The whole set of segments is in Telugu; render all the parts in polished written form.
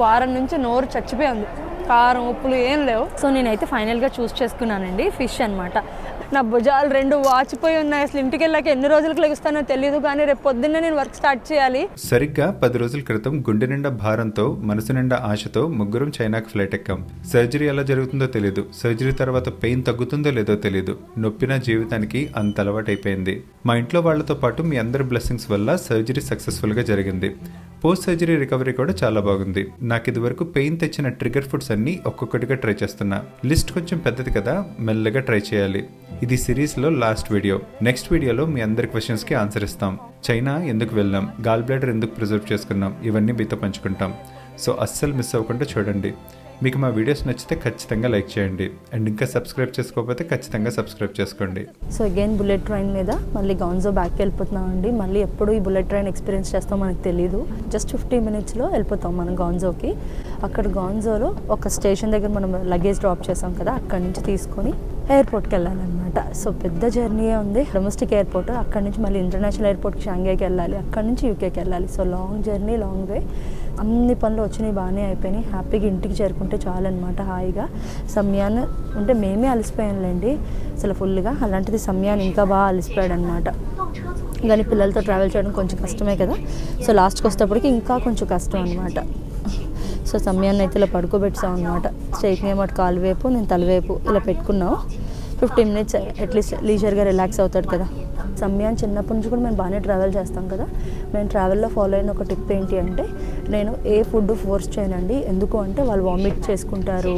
వారం నుంచి నోరు చచ్చిపోయింది, కారం ఉప్పులు ఏం లేవు. సో నేనైతే ఫైనల్గా చూస్ చేసుకున్నానండి ఫిష్ అనమాట. నా భుజాలు 2 వాచిపోయి ఉన్నాయి. అసలు ఇంటికి వెళ్ళాక ఎన్ని రోజులకు లెగుస్తానో తెలియదు, కానీ రేపు పొద్దున్నే నేను వర్క్ స్టార్ట్ చేయాలి. సరిగ్గా 10 రోజుల క్రితం గుండె నిండా భారంతో మనసు నిండా ఆశతో ముగ్గురం చైనాకి ఫ్లైట్ ఎక్కాం. సర్జరీ ఎలా జరుగుతుందో తెలియదు, సర్జరీ తర్వాత పెయిన్ తగ్గుతుందో లేదో తెలియదు. నొప్పిన జీవితానికి అంత అలవాటైపోయింది. మా ఇంట్లో వాళ్లతో పాటు మీ అందరి బ్లెస్సింగ్స్ వల్ల సర్జరీ సక్సెస్ఫుల్ గా జరిగింది. పోస్ట్ సర్జరీ రికవరీ కూడా చాలా బాగుంది. నాకు ఇది వరకు పెయిన్ తెచ్చిన ట్రిగర్ ఫుడ్స్ అన్ని ఒక్కొక్కటిగా ట్రై చేస్తున్నా. లిస్ట్ కొంచెం పెద్దది కదా, మెల్లగా ట్రై చేయాలి. ఇది సిరీస్ లో లాస్ట్ వీడియో. నెక్స్ట్ వీడియోలో మీ అందరి క్వశ్చన్స్ కి ఆన్సర్ ఇస్తాం. చైనా ఎందుకు వెళ్ళాం, గాల్ బ్లాడర్ ఎందుకు ప్రిజర్వ్ చేసుకున్నాం, ఇవన్నీ మీతో పంచుకుంటాం. సో అస్సలు మిస్ అవ్వకుండా చూడండి. మీకు మా వీడియోస్ నచ్చితే ఖచ్చితంగా లైక్ చేయండి, అండ్ ఇంకా సబ్స్క్రైబ్ చేసుకోకపోతే ఖచ్చితంగా సబ్స్క్రైబ్ చేసుకోండి. సో అగైన్ బుల్లెట్ ట్రైన్ మీద మళ్ళీ గాన్జో బ్యాక్కి వెళ్ళిపోతున్నాం అండి. మళ్ళీ ఎప్పుడు ఈ బుల్లెట్ ట్రైన్ ఎక్స్పీరియన్స్ చేస్తాం మనకు తెలియదు. జస్ట్ 15 minutesలో వెళ్ళిపోతాం మనం గాన్జోకి. అక్కడ గాన్జోలో ఒక స్టేషన్ దగ్గర మనం లగేజ్ డ్రాప్ చేసాం కదా, అక్కడి నుంచి తీసుకొని ఎయిర్పోర్ట్కి వెళ్ళాలన్నమాట. సో పెద్ద జర్నీయే ఉంది. డొమెస్టిక్ ఎయిర్పోర్ట్, అక్కడి నుంచి మళ్ళీ ఇంటర్నేషనల్ ఎయిర్పోర్ట్కి షాంఘైకి వెళ్ళాలి, అక్కడి నుంచి యూకేకి వెళ్ళాలి. So long journey, long way. అన్ని పనులు వచ్చినాయి, బాగానే అయిపోయినాయి. హ్యాపీగా ఇంటికి చేరుకుంటే చాలన్నమాట. హాయిగా సమ్యాన్ ఉంటే మేమే అలసిపోయానులేండి అసలు ఫుల్గా. అలాంటిది సమ్యాన్ ఇంకా బాగా అలసిపోయాడు అనమాట. కానీ పిల్లలతో ట్రావెల్ చేయడం కొంచెం కష్టమే కదా. సో లాస్ట్కి వచ్చేటప్పటికి ఇంకా కొంచెం కష్టం అనమాట. సో సమ్యాన్ని అయితే ఇలా పడుకోబెట్టాం అనమాట. స్ట్రైట్ని ఏమాట కాలు వైపు, నేను తలవైపు ఇలా పెట్టుకున్నావు. 15 minutes అట్లీస్ట్ లీజర్గా రిలాక్స్ అవుతాడు కదా. సమ్యాన్ చిన్నప్పటి నుంచి కూడా మేము బాగానే ట్రావెల్ చేస్తాం కదా. మేము ట్రావెల్లో ఫాలో అయిన ఒక టిప్ ఏంటి అంటే, నేను ఏ ఫుడ్ ఫోర్స్ చేయనండి. ఎందుకు అంటే వాళ్ళు వామిట్ చేసుకుంటారు,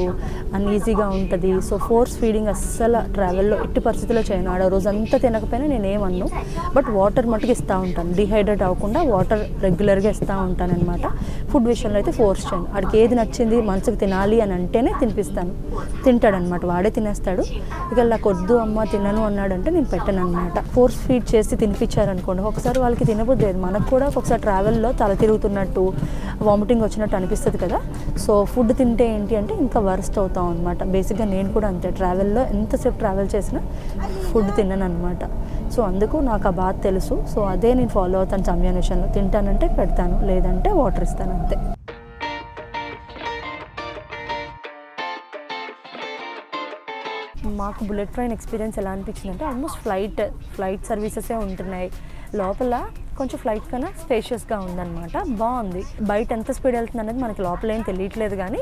అన్ఈజీగా ఉంటుంది. సో ఫోర్స్ ఫీడింగ్ అస్సలు ట్రావెల్లో ఎట్టి పరిస్థితుల్లో చేయను. ఆడ రోజంతా తినకపోయినా నేను ఏమన్ను, బట్ వాటర్ మట్టుకు ఇస్తూ ఉంటాను. డిహైడ్రేట్ అవ్వకుండా వాటర్ రెగ్యులర్గా ఇస్తూ ఉంటాను అనమాట. ఫుడ్ విషయంలో అయితే ఫోర్స్ చేయను. ఆడికి ఏది నచ్చింది మనసుకు తినాలి అని అంటేనే తినిపిస్తాను. తింటాడనమాట, వాడే తినేస్తాడు. ఇక నాకు వద్దు అమ్మ తినను అన్నాడంటే నేను పెట్టను అనమాట. ఫోర్స్ ఫీడ్ చేసి తినిపించారనుకోండి, ఒకసారి వాళ్ళకి తినబుద్ధి లేదు. మనకు కూడా ఒకసారి ట్రావెల్లో తల తిరుగుతున్నట్టు, వామిటింగ్ వచ్చినట్టు అనిపిస్తుంది కదా. సో ఫుడ్ తింటే ఏంటి అంటే ఇంకా వర్స్ట్ అవుతాం అనమాట. బేసిక్గా నేను కూడా అంతే, ట్రావెల్లో ఎంతసేపు ట్రావెల్ చేసినా ఫుడ్ తిన్నాను అనమాట. సో అందుకు నాకు ఆ బాధ తెలుసు. సో అదే నేను ఫాలో అవుతాను సమ్యాన్ విషయంలో. తింటానంటే పెడతాను, లేదంటే వాటర్ ఇస్తాను అంతే. మాకు బుల్లెట్ ట్రైన్ ఎక్స్పీరియన్స్ ఎలా అనిపించింది అంటే, ఆల్మోస్ట్ ఫ్లైట్ సర్వీసెసే ఉంటున్నాయి. లోపల కొంచెం ఫ్లైట్ కన్నా స్పేషియస్గా ఉందన్నమాట. బాగుంది. బయట ఎంత స్పీడ్ వెళ్తుంది అనేది మనకి లోపల ఏం తెలియట్లేదు, కానీ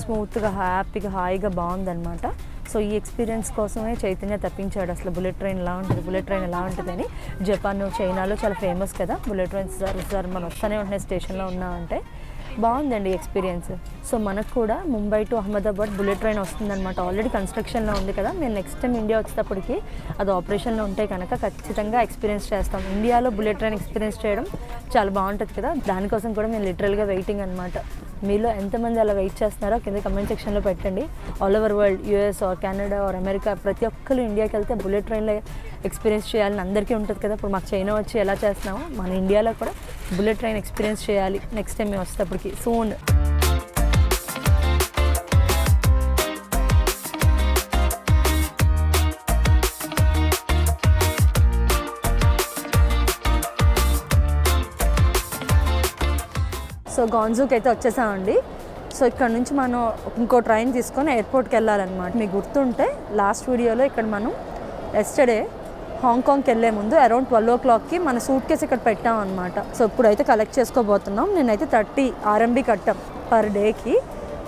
స్మూత్గా హ్యాపీగా హాయిగా బాగుందన్నమాట. సో ఈ ఎక్స్పీరియన్స్ కోసమే చైతన్య తప్పించాడు అసలు బుల్లెట్ ట్రైన్ ఎలా ఉంటుంది అని. జపాన్, చైనాలో చాలా ఫేమస్ కదా బుల్లెట్ ట్రైన్స్. సార్ మనం వస్తూనే ఉంటున్నాయి స్టేషన్లో ఉన్నామంటే. బాగుందండి ఎక్స్పీరియన్స్. సో మనకు కూడా Mumbai to Ahmedabad bullet train వస్తుందన్నమాట. ఆల్రెడీ కన్స్ట్రక్షన్లో ఉంది కదా. మేము నెక్స్ట్ టైం ఇండియా వచ్చేటప్పటికి అది ఆపరేషన్లో ఉంటే కనుక ఖచ్చితంగా ఎక్స్పీరియన్స్ చేస్తాం. ఇండియాలో బుల్లెట్ ట్రైన్ ఎక్స్పీరియన్స్ చేయడం చాలా బాగుంటుంది కదా. దానికోసం కూడా మేము లిటరల్గా వెయిటింగ్ అనమాట. మీలో ఎంతమంది అలా వెయిట్ చేస్తున్నారో కింద కమెంట్ సెక్షన్లో పెట్టండి. All over world, US or Canada are America, ప్రతి ఒక్కరు ఇండియాకి వెళ్తే బుల్లెట్ ట్రైన్లో ఎక్స్పీరియన్స్ చేయాలని అందరికీ ఉంటుంది కదా. ఇప్పుడు మాకు చైనా వచ్చి ఎలా చేస్తున్నామో మన ఇండియాలో కూడా బుల్లెట్ ట్రైన్ ఎక్స్పీరియన్స్ చేయాలి నెక్స్ట్ టైం మేము వచ్చేటప్పటికి సూన్. సో గాన్జోకి అయితే వచ్చేసామండి. సో ఇక్కడ నుంచి మనం ఇంకో ట్రైన్ తీసుకొని ఎయిర్పోర్ట్కి వెళ్ళాలన్నమాట. మీకు గుర్తుంటే లాస్ట్ వీడియోలో ఇక్కడ మనం ఎస్టర్డే హాంకాంగ్కి వెళ్ళే ముందు అరౌండ్ 12 o'clockకి మన సూట్ కేసు ఇక్కడ పెట్టాం అనమాట. సో ఇప్పుడైతే కలెక్ట్ చేసుకోబోతున్నాం. నేనైతే 30 RMB కట్టాం పర్ డేకి.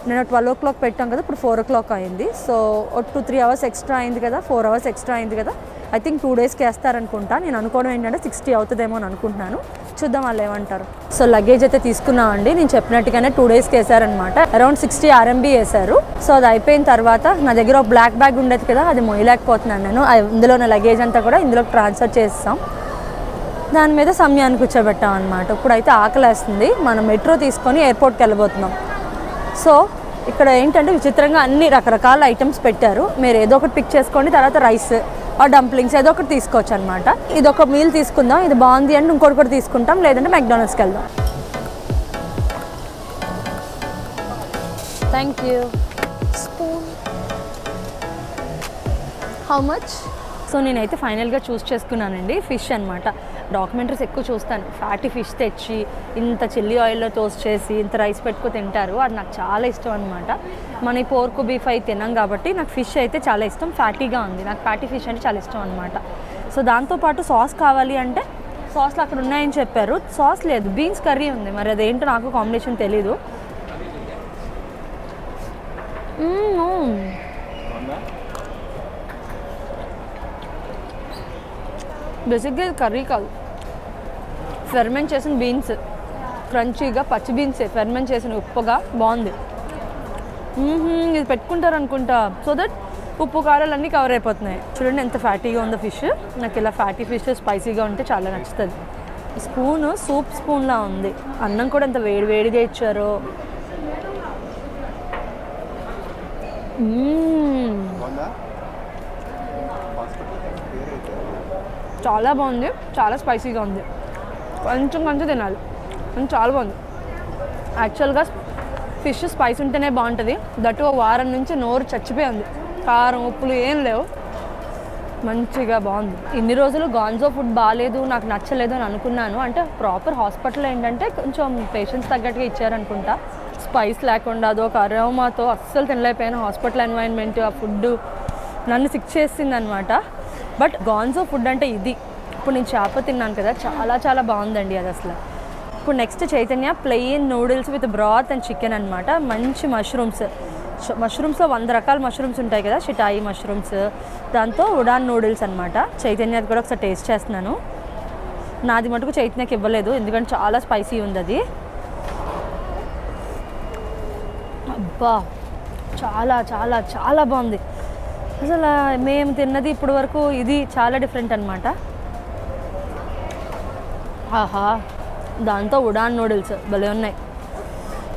నేను 12 o'clock పెట్టాం కదా, ఇప్పుడు 4 o'clock అయింది. సో 2-3 hours ఎక్స్ట్రా అయింది కదా, 4 hours ఎక్స్ట్రా అయింది కదా. I think 2 daysకి వేస్తారనుకుంటా. నేను అనుకోవడం ఏంటంటే 60 అవుతుందేమో అని అనుకుంటున్నాను. చూద్దాం వాళ్ళు ఏమంటారు. సో లగేజ్ అయితే తీసుకున్నామండి. నేను చెప్పినట్టుగానే 2 daysకి వేసారనమాట. అరౌండ్ 60 RMB వేశారు. సో అది అయిపోయిన తర్వాత నా దగ్గర ఒక బ్లాక్ బ్యాగ్ ఉండేది కదా, అది మొయ్యలేకపోతున్నాను నేను. ఇందులో నా లగేజ్ అంతా కూడా ఇందులోకి ట్రాన్స్ఫర్ చేస్తాం. దాని మీద సమ్యాన్ని కూర్చోబెట్టాం అనమాట. ఇప్పుడైతే ఆకలేస్తుంది. మనం మెట్రో తీసుకొని ఎయిర్పోర్ట్కి వెళ్ళబోతున్నాం. సో ఇక్కడ ఏంటంటే విచిత్రంగా అన్ని రకరకాల ఐటమ్స్ పెట్టారు. మీరు ఏదో ఒకటి పిక్ చేసుకోండి, తర్వాత రైస్ డంప్లింగ్స్ ఏదో ఒకటి తీసుకోవచ్చు అనమాట. ఇది ఒక మీల్ తీసుకుందాం, ఇది బాగుంది అంటే ఇంకోటి కూడా తీసుకుంటాం, లేదంటే మెక్డానల్డ్స్కి వెళ్దాం. Thank you. Spoon how much? So నేనైతే ఫైనల్గా చూస్ చేసుకున్నానండి ఫిష్ అనమాట. డాక్యుమెంటరీస్ ఎక్కువ చూస్తాను. ఫ్యాటీ ఫిష్ తెచ్చి ఇంత చిల్లీ ఆయిల్లో టోస్ట్ చేసి ఇంత రైస్ పెట్టుకుని తింటారు, అది నాకు చాలా ఇష్టం అనమాట. మన ఈ పోర్కు బీఫ్ అయితే తిన్నాం కాబట్టి నాకు ఫిష్ అయితే చాలా ఇష్టం, ఫ్యాటీగా ఉంది, నాకు ఫ్యాటీ ఫిష్ అంటే చాలా ఇష్టం అనమాట. సో దాంతోపాటు సాస్ కావాలి అంటే సాస్లు అక్కడ ఉన్నాయని చెప్పారు, సాస్ లేదు, బీన్స్ కర్రీ ఉంది, మరి అదేంటో నాకు కాంబినేషన్ తెలీదు. బేసిక్గా ఇది కర్రీ కాదు, ఫెర్మెంట్ చేసిన బీన్స్, క్రంచీగా పచ్చి బీన్సే ఫెర్మెంట్ చేసిన ఉప్పుగా బాగుంది. ఇది పెట్టుకుంటారు అనుకుంటా, సో దట్ ఉప్పు కారాలు అన్నీ కవర్ అయిపోతున్నాయి. చూడండి ఎంత ఫ్యాటీగా ఉందో ఫిష్, నాకు ఇలా ఫ్యాటీ ఫిష్ స్పైసీగా ఉంటే చాలా నచ్చుతుంది. స్పూను సూప్ స్పూన్లా ఉంది, అన్నం కూడా ఎంత వేడిగా ఇచ్చారో. చాలా బాగుంది, చాలా స్పైసీగా ఉంది, కొంచెం తినాలి, చాలా బాగుంది. యాక్చువల్గా ఫిష్ స్పైస్ ఉంటేనే బాగుంటుంది, దట్టు ఒక వారం నుంచి నోరు చచ్చిపోయింది, కారం ఉప్పులు ఏం లేవు, మంచిగా బాగుంది. ఇన్ని రోజులు గాన్జో ఫుడ్ బాగాలేదు, నాకు నచ్చలేదు అని అనుకున్నాను. అంటే ప్రాపర్ హాస్పిటల్ ఏంటంటే కొంచెం పేషెంట్స్ తగ్గట్టుగా ఇచ్చారనుకుంటా, స్పైస్ లేకుండా అదొక అరోమాతో అస్సలు తినలేకపోయాను. హాస్పిటల్ ఎన్వైరన్మెంట్, ఆ ఫుడ్ నన్ను సిక్ చేసింది అనమాట. బట్ గాన్జో ఫుడ్ అంటే ఇది. ఇప్పుడు నేను చేప తిన్నాను కదా, చాలా బాగుందండి అది అసలు. ఇప్పుడు next Chaitanya plain noodles with broth and chicken అనమాట. మంచి మష్రూమ్స్లో 100 రకాల మష్రూమ్స్ ఉంటాయి కదా, షిటాయి మష్రూమ్స్, దాంతో ఉడాన్ నూడిల్స్ అనమాట. చైతన్యది కూడా ఒకసారి టేస్ట్ చేస్తున్నాను. నాది మటుకు చైతన్యకి ఇవ్వలేదు, ఎందుకంటే చాలా స్పైసీ ఉంది అది. అబ్బా చాలా బాగుంది అసలు. మేము తిన్నది ఇప్పుడు వరకు ఇది చాలా డిఫరెంట్ అనమాట. ఆహా, దాంతో ఉడాన్ నూడిల్స్ భలే ఉన్నాయి.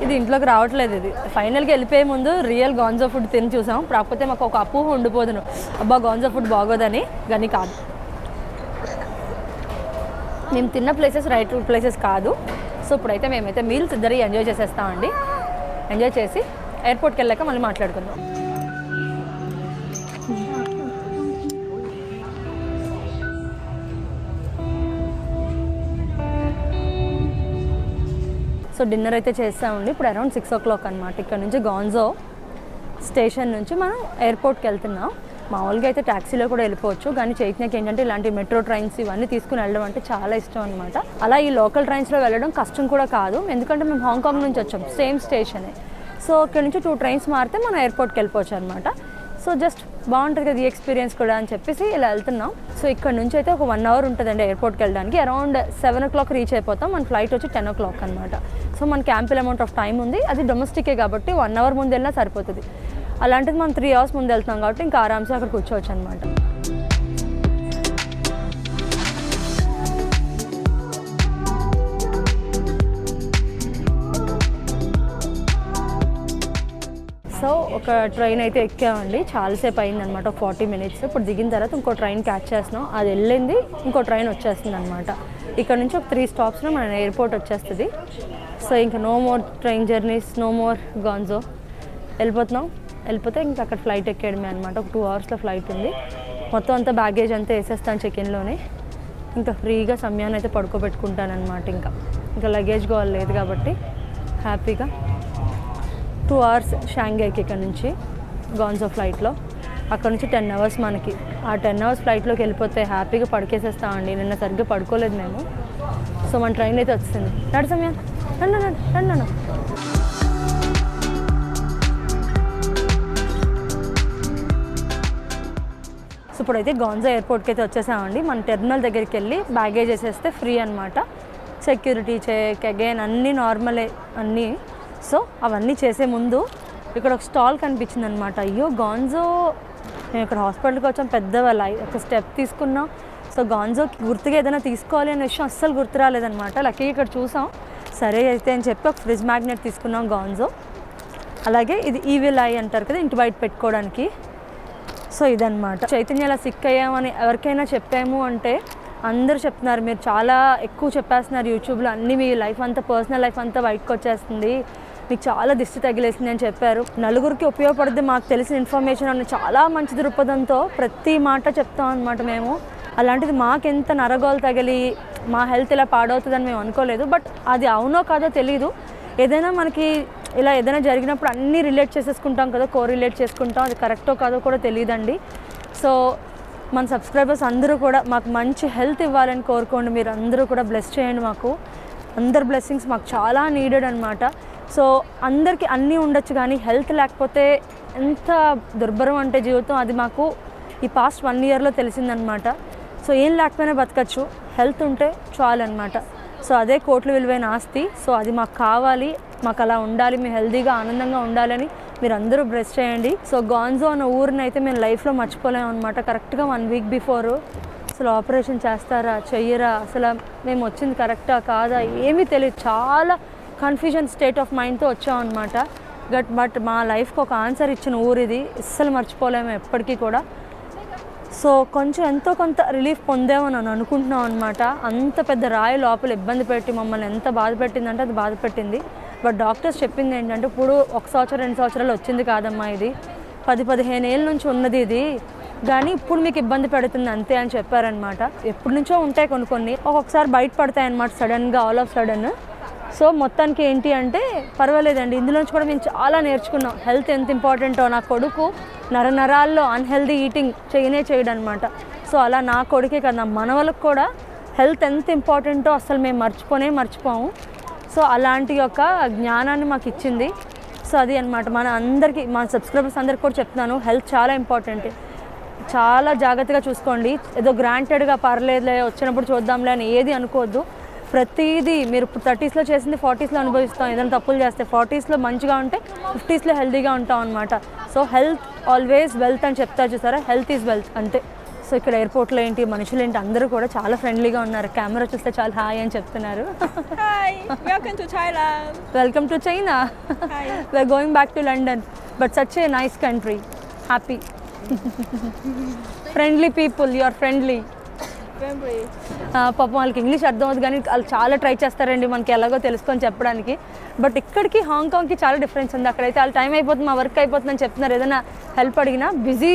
ఇది ఇంట్లోకి రావట్లేదు, ఇది ఫైనల్గా వెళ్ళిపోయే ముందు రియల్ గాన్జో ఫుడ్ తిని చూసాం. కాకపోతే మాకు ఒక అపోహ ఉండిపోదును, అబ్బా గాన్జో ఫుడ్ బాగోదని, కానీ కాదు, మేము తిన్న ప్లేసెస్ రైట్ ప్లేసెస్ కాదు. సో ఇప్పుడైతే మేమైతే మీల్స్ ఇద్దరు ఎంజాయ్ చేసేస్తామండి. ఎంజాయ్ చేసి ఎయిర్పోర్ట్కి వెళ్ళాక మళ్ళీ మాట్లాడుకుందాం. సో డిన్నర్ అయితే చేస్తామండి. ఇప్పుడు అరౌండ్ 6 o'clock అనమాట. ఇక్కడ నుంచి గాన్జో స్టేషన్ నుంచి మనం ఎయిర్పోర్ట్కి వెళ్తున్నాం. మామూలుగా అయితే ట్యాక్సీలో కూడా వెళ్ళిపోవచ్చు, కానీ చైతన్యకి ఏంటంటే ఇలాంటి మెట్రో ట్రైన్స్ ఇవన్నీ తీసుకుని వెళ్ళడం అంటే చాలా ఇష్టం అనమాట. అలా ఈ లోకల్ ట్రైన్స్లో వెళ్ళడం కష్టం కూడా కాదు, ఎందుకంటే మేము హాంకాంగ్ నుంచి వచ్చాం, సేమ్ స్టేషనే. సో ఇక్కడ నుంచి 2 trains మారితే మనం ఎయిర్పోర్ట్కి వెళ్ళిపోవచ్చు అనమాట. సో జస్ట్ బాగుంటుంది కదా ఈ ఎక్స్పీరియన్స్ కూడా అని చెప్పేసి ఇలా వెళ్తున్నాం. సో ఇక్కడ నుంచి అయితే ఒక 1 hour ఉంటుందండి ఎయిర్పోర్ట్కి వెళ్ళడానికి. అరౌండ్ 7 o'clock రీచ్ అయిపోతాం. మన ఫ్లైట్ వచ్చి 10 o'clock అనమాట. సో మనకి యాంపిల్ అమౌంట్ ఆఫ్ టైం ఉంది. అది డొమెస్టికే కాబట్టి 1 hour ముందు వెళ్ళినా సరిపోతుంది. అలాంటిది మనం 3 hours ముందు వెళ్తున్నాం కాబట్టి ఇంకా ఆరామ్సే అక్కడ కూర్చోవచ్చు అనమాట. సో ఒక ట్రైన్ అయితే ఎక్కామండి, చాలాసేపు అయిందనమాట, 40 minutes. ఇప్పుడు దిగిన తర్వాత ఇంకో ట్రైన్ క్యాచ్ చేస్తున్నాం, అది వెళ్ళింది, ఇంకో ట్రైన్ వచ్చేస్తుంది అనమాట. ఇక్కడ నుంచి ఒక 3 stops మన ఎయిర్పోర్ట్ వచ్చేస్తుంది. సో ఇంకా no more train journeys, no more Guangzhou, వెళ్ళిపోతే ఇంకా అక్కడ ఫ్లైట్ ఎక్కేయడమే అనమాట. ఒక 2 hours ఫ్లైట్ ఉంది. మొత్తం అంతా బ్యాగేజ్ అంతా వేసేస్తాను చెక్-ఇన్లోనే. ఇంకా ఫ్రీగా సమయాన్ని అయితే పడుకోబెట్టుకుంటాను అనమాట. ఇంకా లగేజ్ గోల్ లేదు కాబట్టి హ్యాపీగా 2 hours షాంఘైకి ఇక్కడ నుంచి గాన్జో ఫ్లైట్లో. అక్కడ నుంచి 10 hours మనకి. ఆ 10 hours ఫ్లైట్లోకి వెళ్ళిపోతే హ్యాపీగా పడుకేసేస్తామండి. నిన్న సరిగ్గా పడుకోలేదు మేము. సో మన ట్రైన్ అయితే వచ్చింది. నడు సమయ రండి. సో ఇప్పుడైతే గాన్జో ఎయిర్పోర్ట్కి అయితే వచ్చేసామండి. మన టెర్మినల్ దగ్గరికి వెళ్ళి బ్యాగేజ్ వేసేస్తే ఫ్రీ అనమాట. సెక్యూరిటీ చెక్ అగైన్ అన్నీ నార్మలే అన్నీ. సో అవన్నీ చేసే ముందు ఇక్కడ ఒక స్టాల్ కనిపించింది అనమాట. అయ్యో గాన్జో, మేము ఇక్కడ హాస్పిటల్కి వచ్చాం, పెద్ద ఒక స్టెప్ తీసుకున్నాం. సో గాన్జోకి గుర్తుగా ఏదైనా తీసుకోవాలి అనే విషయం అస్సలు గుర్తు రాలేదనమాట. లక్కీగా ఇక్కడ చూసాం, సరే అయితే అని చెప్పి ఒక ఫ్రిడ్జ్ మ్యాగ్నెట్ తీసుకున్నాం గాన్జో. అలాగే ఇది ఈవిల్ ఐ అంటారు కదా, ఇంటి బయట పెట్టుకోవడానికి. సో ఇదనమాట. చైతన్య అలా సిక్ అయ్యామని ఎవరికైనా చెప్పాము అంటే అందరూ చెప్తున్నారు, మీరు చాలా ఎక్కువ చెప్పేస్తున్నారు యూట్యూబ్లో, అన్నీ మీ లైఫ్ అంతా, పర్సనల్ లైఫ్ అంతా బయటకు వచ్చేస్తుంది, మీకు చాలా దిష్టి తగిలేసింది అని చెప్పారు. నలుగురికి ఉపయోగపడుతుంది మాకు తెలిసిన ఇన్ఫర్మేషన్ అని చాలా మంచి దృక్పథంతో ప్రతి మాట చెప్తాం అనమాట మేము. అలాంటిది మాకెంత నరగోలు తగిలి మా హెల్త్ ఇలా పాడవుతుందని మేము అనుకోలేదు. బట్ అది అవునో కాదో తెలీదు. ఏదైనా మనకి ఇలా ఏదైనా జరిగినప్పుడు అన్నీ రిలేట్ చేసేసుకుంటాం కదా, కోరిలేట్ చేసుకుంటాం. అది కరెక్టో కాదో కూడా తెలియదండి. సో మన సబ్స్క్రైబర్స్ అందరూ కూడా మాకు మంచి హెల్త్ ఇవ్వాలని కోరుకోండి. మీరు అందరూ కూడా బ్లెస్ చేయండి. మాకు అందరి బ్లెస్సింగ్స్ మాకు చాలా నీడెడ్ అనమాట. సో అందరికీ అన్నీ ఉండొచ్చు కానీ హెల్త్ లేకపోతే ఎంత దుర్భరం అంటే జీవితం, అది మాకు ఈ పాస్ట్ 1 yearలో తెలిసిందనమాట. సో ఏం లేకపోయినా బతకచ్చు, హెల్త్ ఉంటే చాలు అనమాట. సో అదే కోట్ల విలువైన ఆస్తి. సో అది మాకు కావాలి, మాకు అలా ఉండాలి, మేము హెల్తీగా ఆనందంగా ఉండాలని మీరు అందరూ బ్లెస్ చేయండి. సో గాన్జో అన్న ఊరిని అయితే మేము లైఫ్లో మర్చిపోలేము అనమాట. కరెక్ట్గా 1 week బిఫోర్ అసలు ఆపరేషన్ చేస్తారా చెయ్యరా, అసలు మేము వచ్చింది కరెక్టా కాదా ఏమీ తెలియదు. చాలా కన్ఫ్యూజన్ స్టేట్ ఆఫ్ మైండ్తో వచ్చామన్నమాట. బట్ మా లైఫ్కి ఒక ఆన్సర్ ఇచ్చిన ఊరు ఇది, అస్సలు మర్చిపోలేము ఎప్పటికీ కూడా. సో కొంచెం ఎంతో కొంత రిలీఫ్ పొందామని అని అనుకుంటున్నాం అనమాట. అంత పెద్ద రాయి లోపల ఇబ్బంది పెట్టి మమ్మల్ని ఎంత బాధ పెట్టిందంటే అది బాధ పెట్టింది. బట్ డాక్టర్స్ చెప్పింది ఏంటంటే ఇప్పుడు 1 సంవత్సరం 2 సంవత్సరాలు వచ్చింది కాదమ్మా, ఇది 10-15 ఏళ్ళ నుంచి ఉన్నది ఇది, కానీ ఇప్పుడు మీకు ఇబ్బంది పెడుతుంది అంతే అని చెప్పారనమాట. ఎప్పటి నుంచో ఉంటాయి కొన్ని ఒక్కొక్కసారి బయట పడతాయి అనమాట సడన్గా, ఆల్ ఆఫ్ సడన్. సో మొత్తానికి ఏంటి అంటే పర్వాలేదండి, ఇందులోంచి కూడా మేము చాలా నేర్చుకున్నాం హెల్త్ ఎంత ఇంపార్టెంటో. నా కొడుకు నరాల్లో అన్హెల్దీ ఈటింగ్ చేయడం అనమాట. సో అలా నా కొడుకే కదా మన వాళ్ళకి కూడా హెల్త్ ఎంత ఇంపార్టెంటో అసలు మేము మర్చిపోము. సో అలాంటి యొక్క జ్ఞానాన్ని మాకు ఇచ్చింది. సో అది అనమాట మన అందరికీ, మా సబ్స్క్రైబర్స్ అందరికీ కూడా చెప్తున్నాను, హెల్త్ చాలా ఇంపార్టెంట్. చాలా జాగ్రత్తగా చూసుకోండి. ఏదో గ్రాంటెడ్గా పర్లేదులే వచ్చినప్పుడు చూద్దాంలే అని ఏది అనుకోవద్దు. ప్రతిదీ మీరు ఇప్పుడు 30sలో చేసింది 40sలో అనుభవిస్తాం. ఏదైనా తప్పులు చేస్తే 40sలో మంచిగా ఉంటే 50sలో హెల్తీగా ఉంటాం అనమాట. సో హెల్త్ ఆల్వేస్ వెల్త్ అని చెప్తా చూసారా, హెల్త్ ఈజ్ వెల్త్ అంతే. సో ఇక్కడ ఎయిర్పోర్ట్లో ఏంటి మనుషులు ఏంటి అందరూ కూడా చాలా ఫ్రెండ్లీగా ఉన్నారు. కెమెరా చూస్తే చాలా హాయ్ అని చెప్తున్నారు. Hi, welcome to Thailand. Welcome to China. Hi. We're going back to London, but such a nice country. Happy. Friendly people, you are friendly. Friendly. పాపం వాళ్ళకి ఇంగ్లీష్ అర్థం అవుతుంది కానీ వాళ్ళు చాలా ట్రై చేస్తారండి మనకి ఎలాగో తెలుసుకొని చెప్పడానికి. బట్ ఇక్కడికి హాంకాంగ్కి చాలా డిఫరెన్స్ ఉంది. అక్కడైతే వాళ్ళ టైం అయిపోతుంది, మా వర్క్ అయిపోతుందని చెప్తున్నారు. ఏదైనా హెల్ప్ అడిగినా బిజీ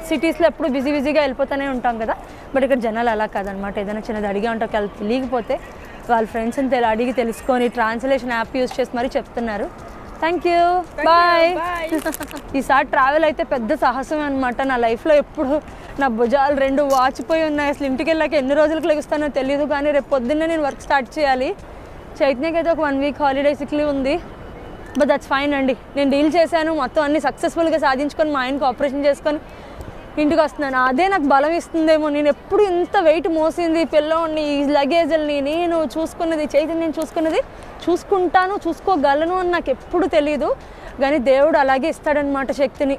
సిటీస్లో ఎప్పుడు బిజీగా వెళ్ళిపోతూనే ఉంటాం కదా. బట్ ఇక్కడ జనాలు అలా కాదనమాట. ఏదైనా చిన్నది అడిగా ఉంటాం, వాళ్ళు తెలియకపోతే వాళ్ళ ఫ్రెండ్స్ని అడిగి తెలుసుకొని ట్రాన్స్లేషన్ యాప్ యూజ్ చేసి మరీ చెప్తున్నారు. Thank you, bye. ఈసారి ట్రావెల్ అయితే పెద్ద సాహసమే అనమాట. నా లైఫ్లో ఎప్పుడు నా భుజాలు 2 వాచిపోయి ఉన్నాయి. అసలు ఇంటికి వెళ్ళాక ఎన్ని రోజులకు లెగుస్తానో తెలియదు, కానీ రేపు పొద్దున్నే నేను వర్క్ స్టార్ట్ చేయాలి. చైతన్యకి అయితే ఒక 1 week హాలిడే సిక్ లీవ్ ఉంది. బట్ దట్స్ ఫైన్ అండి. నేను డీల్ చేశాను, మొత్తం అన్ని సక్సెస్ఫుల్గా సాధించుకొని మా ఆయనకు ఆపరేషన్ చేసుకొని ఇంటికి వస్తున్నాను. అదే నాకు బలం ఇస్తుందేమో. నేను ఎప్పుడు ఇంత వెయిట్ మోసింది పిల్లోని, ఈ లగేజ్ని నేను చూసుకున్నది, చైతన్యం చూసుకోగలను అని నాకు ఎప్పుడు తెలియదు. కానీ దేవుడు అలాగే ఇస్తాడనమాట శక్తిని.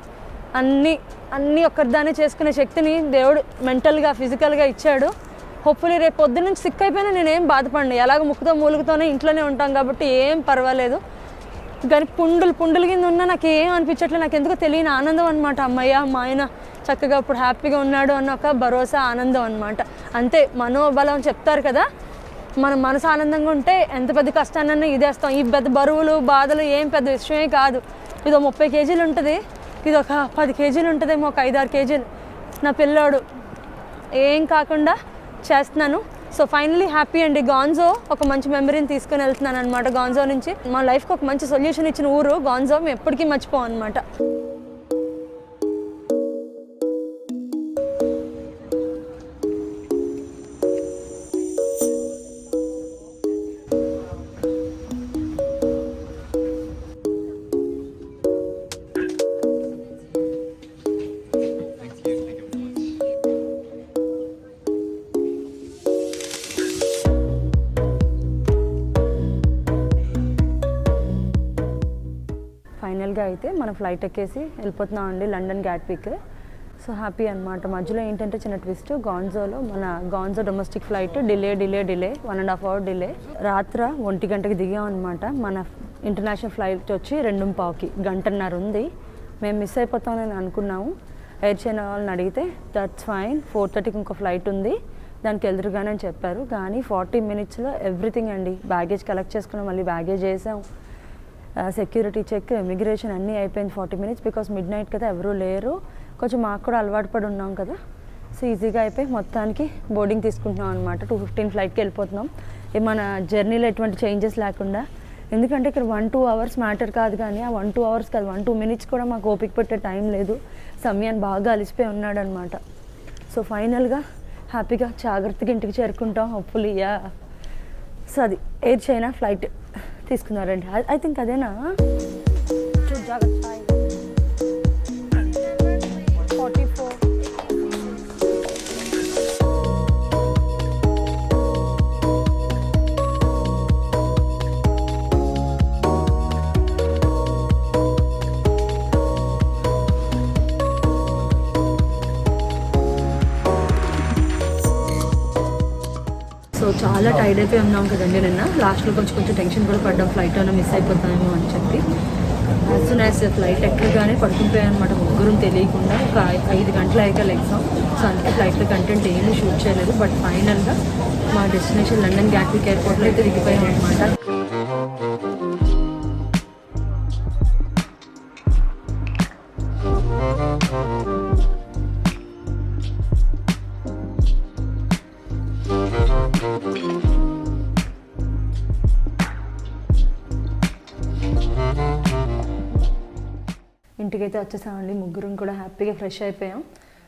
అన్నీ ఒక్కరిదానే చేసుకునే శక్తిని దేవుడు మెంటల్గా ఫిజికల్గా ఇచ్చాడు. హోప్ఫుల్లీ రేపు పొద్దున్న నుంచి సిక్ అయిపోయినా నేనేం బాధపడినా, ఎలాగ ముక్కుతో మూలుగుతోనే ఇంట్లోనే ఉంటాం కాబట్టి ఏం పర్వాలేదు. కానీ పుండుల కింద ఉన్నా నాకు ఏం అనిపించట్లేదు. నాకు ఎందుకో తెలియని ఆనందం అనమాట. అమ్మయ్య మా ఆయన చక్కగా ఇప్పుడు హ్యాపీగా ఉన్నాడు అన్న ఒక భరోసా ఆనందం అనమాట. అంతే, మనోబలం చెప్తారు కదా, మన మనసు ఆనందంగా ఉంటే ఎంత పెద్ద కష్టాన్నైనా ఇదేస్తాం. ఈ పెద్ద బరువులు బాధలు ఏం పెద్ద విషయమే కాదు. ఇది 30 kgs ఉంటుంది, ఇది ఒక 10 kgs ఉంటుందేమో, ఒక 5-6 kgs. నా పిల్లోడు ఏం కాకుండా చేస్తున్నాను. సో ఫైనలీ హ్యాపీ అండి. గాన్జో ఒక మంచి మెమరీని తీసుకొని వెళ్తున్నాను అనమాట. గాన్జో నుంచి మా లైఫ్కి ఒక మంచి సొల్యూషన్ ఇచ్చిన ఊరు గాన్జో, మేము ఎప్పటికీ మర్చిపోం అనమాట. ఫైనల్గా అయితే మనం ఫ్లైట్ ఎక్కేసి వెళ్ళిపోతున్నాం అండి లండన్ గ్యాట్విక్. సో హ్యాపీ అనమాట. మధ్యలో ఏంటంటే చిన్న ట్విస్ట్, గాన్జోలో మన Guangzhou domestic flight delay 1.5 hour delay. రాత్రి 1 గంటకి దిగాం అనమాట. మన ఇంటర్నేషనల్ ఫ్లైట్ వచ్చి 2:15కి, 1.5 గంట ఉంది. మేము మిస్ అయిపోతామని అనుకున్నాము. ఎయిర్ చైనా వాళ్ళని అడిగితే దట్స్ ఫైన్, 4:30కి ఇంకో ఫ్లైట్ ఉంది, దానికి వెళ్తురుగానే అని చెప్పారు. కానీ 40 minutesలో ఎవ్రీథింగ్ అండి. బ్యాగేజ్ కలెక్ట్ చేసుకున్నాం, మళ్ళీ బ్యాగేజ్ వేసాం, సెక్యూరిటీ చెక్, ఇమిగ్రేషన్ అన్నీ అయిపోయింది 40 minutes. బికాస్ మిడ్ నైట్ కదా, ఎవరూ లేరు. కొంచెం మాకు కూడా అలవాటు పడి ఉన్నాం కదా. సో ఈజీగా అయిపోయి మొత్తానికి బోర్డింగ్ తీసుకుంటున్నాం అనమాట. 2:15 ఫ్లైట్కి వెళ్ళిపోతున్నాం. మన జర్నీలో ఎటువంటి చేంజెస్ లేకుండా. ఎందుకంటే ఇక్కడ 1-2 అవర్స్ మ్యాటర్ కాదు, కానీ ఆ 1-2 అవర్స్ కాదు, 1-2 మినిట్స్ కూడా మాకు ఓపిక పెట్టే టైం లేదు. సమయాన్ బాగా అలిసిపోయి ఉన్నాడనమాట. సో ఫైనల్గా హ్యాపీగా జాగ్రత్తగా ఇంటికి చేరుకుంటాం హోప్ఫుల్లీ. సో అది ఎయిర్ చైనా ఫ్లైట్ తీసుకున్నారండి. ఐ థింక్ అదేనా. జాగ్రత్త 44. సో చాలా టైర్డ్ అయిపోయి ఉన్నాం కదండి నిన్న. లాస్ట్లో కొంచెం టెన్షన్ కూడా పడ్డాం, ఫ్లైట్ అయినా మిస్ అయిపోతామేమో అని చెప్పి. యాజ్ సూన్ యాజ్ ఫ్లైట్ ఎక్కగానే పడుకుంటాయి అనమాట ముగ్గురం తెలియకుండా. ఒక 5 గంటల అయ్యాక లెగ్సాం. సో అందుకే ఫ్లైట్లో కంటెంట్ ఏమీ షూట్ చేయలేదు. బట్ ఫైనల్గా మా డెస్టినేషన్ లండన్ గ్యాట్విక్ ఎయిర్పోర్ట్లో అయితే దిగిపోయాం అనమాట. ఇంటికైతే వచ్చేసామండి. ముగ్గురం కూడా హ్యాపీగా ఫ్రెష్ అయిపోయాం.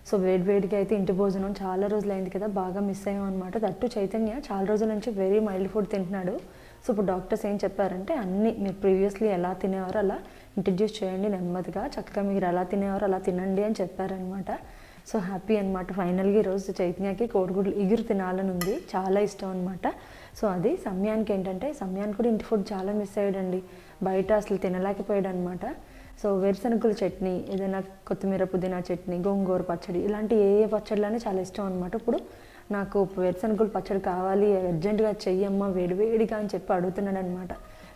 సో వేడిగా అయితే ఇంటి భోజనం చాలా రోజులు అయింది కదా, బాగా మిస్ అయ్యాం అనమాట. దట్టు చైతన్య చాలా రోజుల నుంచి వెరీ మైల్డ్ ఫుడ్ తింటున్నాడు. సో ఇప్పుడు డాక్టర్స్ ఏం చెప్పారంటే అన్నీ మీరు ప్రీవియస్లీ ఎలా తినేవారో అలా ఇంట్రడ్యూస్ చేయండి నెమ్మదిగా, చక్కగా మీరు ఎలా తినేవారో అలా తినండి అని చెప్పారనమాట. సో హ్యాపీ అనమాట. ఫైనల్గా ఈరోజు చైతన్యకి కోడిగుడ్లు ఇగురు తినాలని ఉంది, చాలా ఇష్టం అనమాట. సో అది సమయానికి ఏంటంటే సమయానికి కూడా ఇంటి ఫుడ్ చాలా మిస్ అయ్యాడండి. బయట అసలు తినలేకపోయాడు అనమాట. సో వేరుశనగల చట్నీ, ఏదైనా కొత్తిమీర పుదీనా చట్నీ, గోంగూర పచ్చడి, ఇలాంటి ఏ పచ్చడిలోనే చాలా ఇష్టం అనమాట. ఇప్పుడు నాకు వేరుశనగల పచ్చడి కావాలి, అర్జెంటుగా చెయ్యమ్మా వేడిగా అని చెప్పి అడుగుతున్నాడు అనమాట.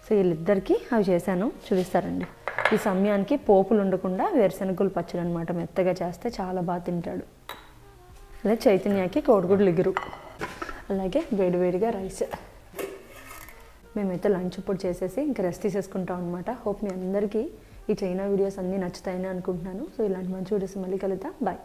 సో వీళ్ళిద్దరికీ అవి చేశాను, చూపిస్తారండి. ఈ సమయానికి పోపులు ఉండకుండా వేరుశనగల పచ్చడి అనమాట, మెత్తగా చేస్తే చాలా బాగా తింటాడు. అలాగే చైతన్యకి కోడిగుడ్లు ఇగురు, అలాగే వేడిగా రైస్. మేమైతే లంచ్ ఇప్పుడు చేసేసి ఇంకా రెస్ట్ తీసేసుకుంటాం అనమాట. హోప్ మీ అందరికీ ఈ చైనా వీడియోస్ అన్నీ నచ్చుతాయని అనుకుంటున్నాను. సో ఇలాంటి మంచి వీడియోస్ మళ్ళీ కలుద్దాం. బాయ్.